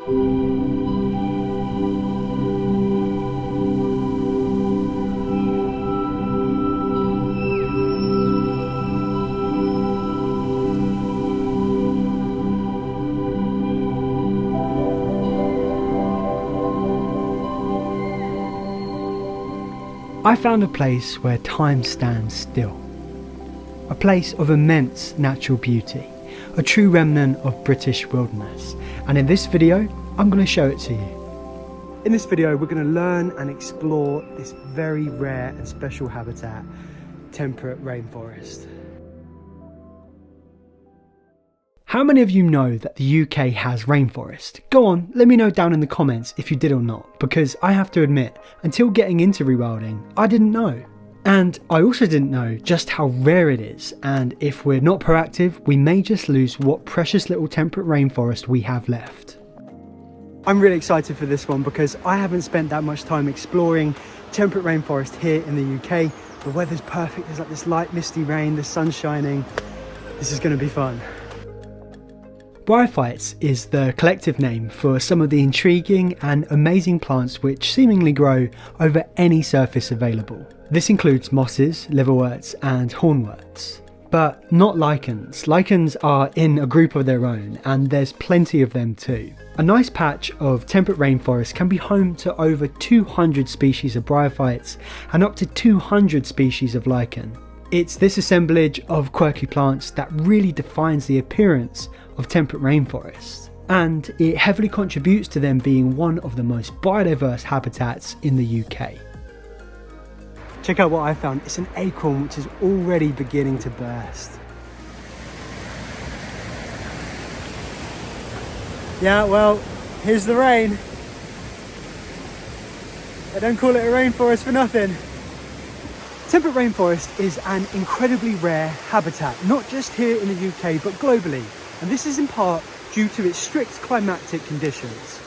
I found a place where time stands still. A place of immense natural beauty, a true remnant of British wilderness. And in this video, I'm going to show it to you. In this video, we're going to learn and explore this very rare and special habitat, temperate rainforest. How many of you know that the UK has rainforest? Go on, let me know down in the comments if you did or not, because I have to admit, until getting into rewilding, I didn't know. And I also didn't know just how rare it is, and if we're not proactive, we may just lose what precious little temperate rainforest we have left. I'm really excited for this one because I haven't spent that much time exploring temperate rainforest here in the UK. The weather's perfect, there's like this light misty rain, the sun's shining. This is going to be fun. Bryophytes is the collective name for some of the intriguing and amazing plants which seemingly grow over any surface available. This includes mosses, liverworts and hornworts. But not lichens. Lichens are in a group of their own, and there's plenty of them too. A nice patch of temperate rainforest can be home to over 200 species of bryophytes and up to 200 species of lichen. It's this assemblage of quirky plants that really defines the appearance of temperate rainforests, and it heavily contributes to them being one of the most biodiverse habitats in the UK. Check out what I found. It's an acorn which is already beginning to burst. Yeah, well, here's the rain. I don't call it a rainforest for nothing. Temperate rainforest is an incredibly rare habitat, not just here in the UK, but globally. And this is in part due to its strict climatic conditions.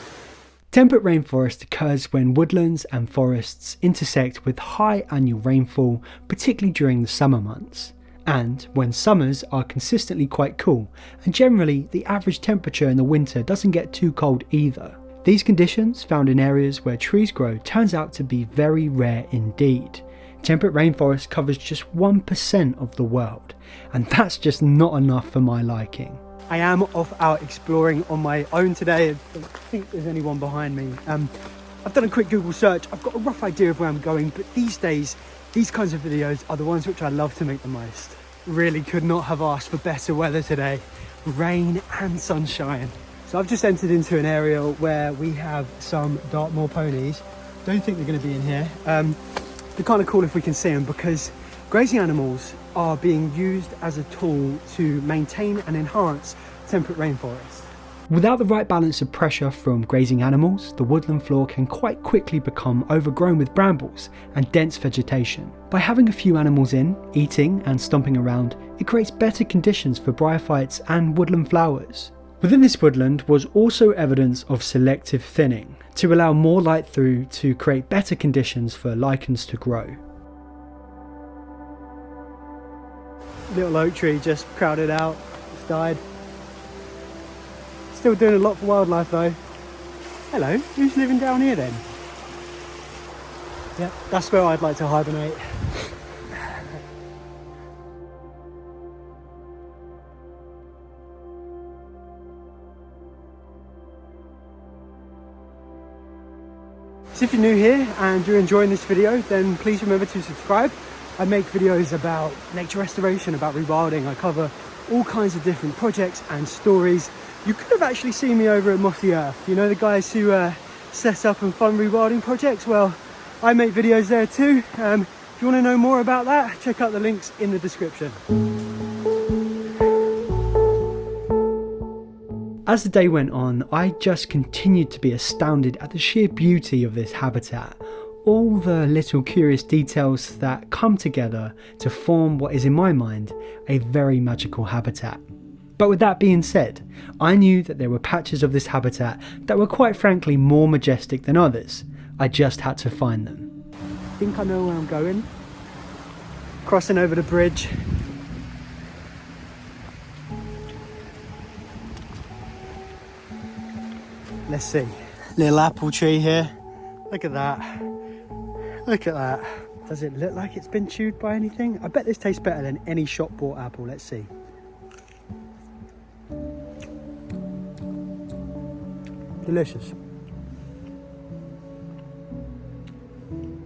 Temperate rainforest occurs when woodlands and forests intersect with high annual rainfall, particularly during the summer months, and when summers are consistently quite cool, and generally the average temperature in the winter doesn't get too cold either. These conditions, found in areas where trees grow, turns out to be very rare indeed. Temperate rainforest covers just 1% of the world, and that's just not enough for my liking. I am off out exploring on my own today. I don't think there's anyone behind me. I've done a quick Google search. I've got a rough idea of where I'm going, but these days, these kinds of videos are the ones which I love to make the most. Really could not have asked for better weather today. Rain and sunshine. So I've just entered into an area where we have some Dartmoor ponies. Don't think they're going to be in here. They're kind of cool if we can see them, because grazing animals are being used as a tool to maintain and enhance temperate rainforest. Without the right balance of pressure from grazing animals, the woodland floor can quite quickly become overgrown with brambles and dense vegetation. By having a few animals in, eating and stomping around, it creates better conditions for bryophytes and woodland flowers. Within this woodland was also evidence of selective thinning, to allow more light through to create better conditions for lichens to grow. Little oak tree just crowded out, it's died. Still doing a lot for wildlife though. Hello, who's living down here then? Yeah, that's where I'd like to hibernate. So if you're new here and you're enjoying this video, then please remember to subscribe. I make videos about nature restoration, about rewilding. I cover all kinds of different projects and stories. You could have actually seen me over at Mossy Earth. You know, the guys who set up and fund rewilding projects? Well, I make videos there too. If you want to know more about that, check out the links in the description. As the day went on, I just continued to be astounded at the sheer beauty of this habitat. All the little curious details that come together to form what is, in my mind, a very magical habitat. But with that being said, I knew that there were patches of this habitat that were quite frankly more majestic than others. I just had to find them. I think I know where I'm going. Crossing over the bridge. Let's see. Little apple tree here. Look at that. Look at that. Does it look like it's been chewed by anything? I bet this tastes better than any shop bought apple. Let's see. Delicious.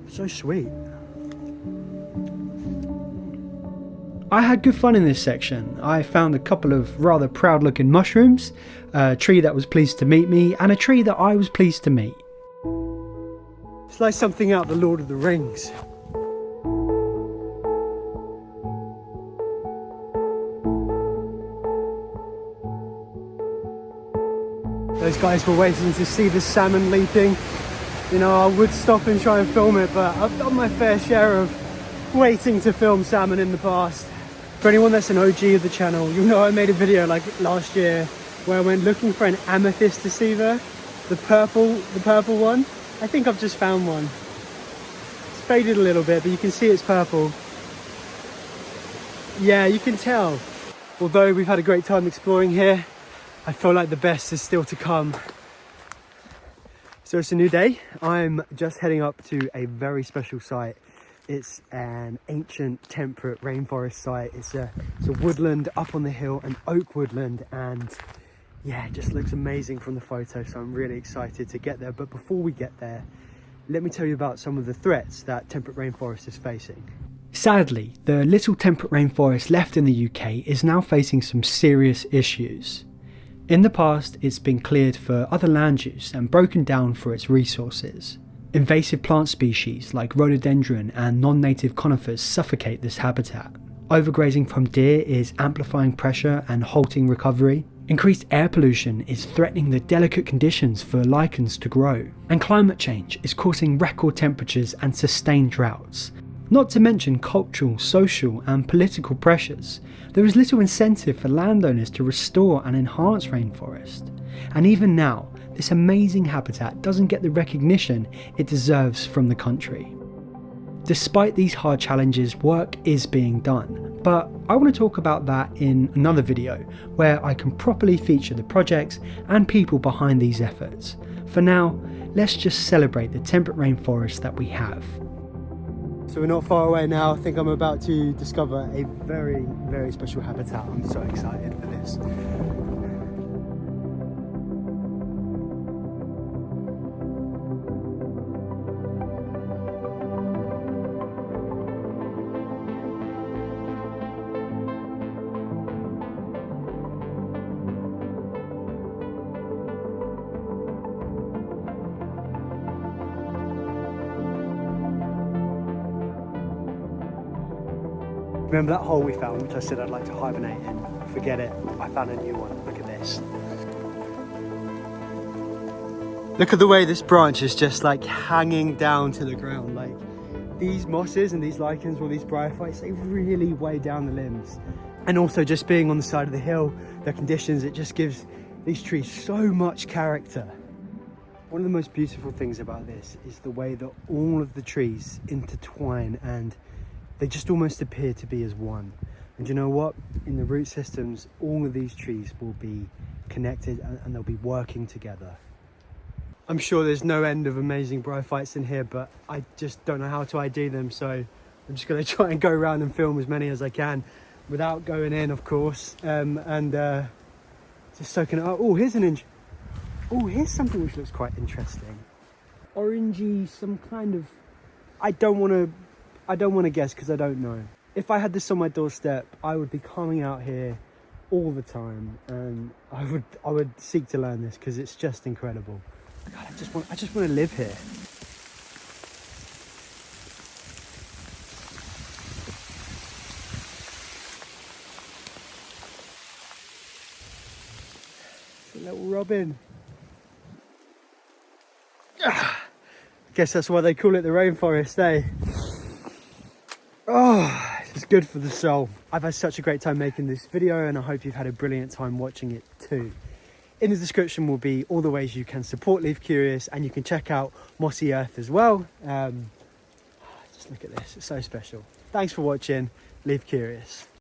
So sweet. I had good fun in this section. I found a couple of rather proud looking mushrooms, a tree that was pleased to meet me, and a tree that I was pleased to meet. It's like something out of the Lord of the Rings. Those guys were waiting to see the salmon leaping. You know, I would stop and try and film it, but I've done my fair share of waiting to film salmon in the past. For anyone that's an OG of the channel, you'll know I made a video like last year where I went looking for an amethyst deceiver, the purple one. I think I've just found one. It's faded a little bit, but you can see it's purple. Yeah, you can tell. Although we've had a great time exploring here, I feel like the best is still to come. So it's a new day. I'm just heading up to a very special site. It's an ancient temperate rainforest site. It's a woodland up on the hill, an oak woodland, and yeah, it just looks amazing from the photo. So I'm really excited to get there. But before we get there, let me tell you about some of the threats that temperate rainforest is facing. Sadly, the little temperate rainforest left in the UK is now facing some serious issues. In the past, it's been cleared for other land use and broken down for its resources. Invasive plant species like rhododendron and non-native conifers suffocate this habitat. Overgrazing from deer is amplifying pressure and halting recovery. Increased air pollution is threatening the delicate conditions for lichens to grow. And climate change is causing record temperatures and sustained droughts. Not to mention cultural, social and political pressures. There is little incentive for landowners to restore and enhance rainforest. And even now, this amazing habitat doesn't get the recognition it deserves from the country. Despite these hard challenges, work is being done. But I want to talk about that in another video, where I can properly feature the projects and people behind these efforts. For now, let's just celebrate the temperate rainforest that we have. So we're not far away now. I think I'm about to discover a very, very special habitat. I'm so excited for this. Remember that hole we found, which I said I'd like to hibernate in? Forget it, I found a new one. Look at this. Look at the way this branch is just like hanging down to the ground. Like these mosses and these lichens or these bryophytes, they really weigh down the limbs. And also just being on the side of the hill, the conditions, it just gives these trees so much character. One of the most beautiful things about this is the way that all of the trees intertwine and they just almost appear to be as one. And you know what? In the root systems, all of these trees will be connected and they'll be working together. I'm sure there's no end of amazing bryophytes in here, but I just don't know how to ID them. So I'm just gonna try and go around and film as many as I can without going in, of course. Just soaking it up. Oh, here's an inch. Oh, here's something which looks quite interesting. Orangey, some kind of, I don't want to guess because I don't know. If I had this on my doorstep, I would be coming out here all the time, and I would seek to learn this because it's just incredible. God, I just want to live here. It's a little robin. Guess that's why they call it the rainforest, eh? Oh, it's good for the soul. I've had such a great time making this video, and I hope you've had a brilliant time watching it too. In the description will be all the ways you can support Leave Curious, and you can check out Mossy Earth as well. Just look at this, it's so special. Thanks for watching. Leave Curious.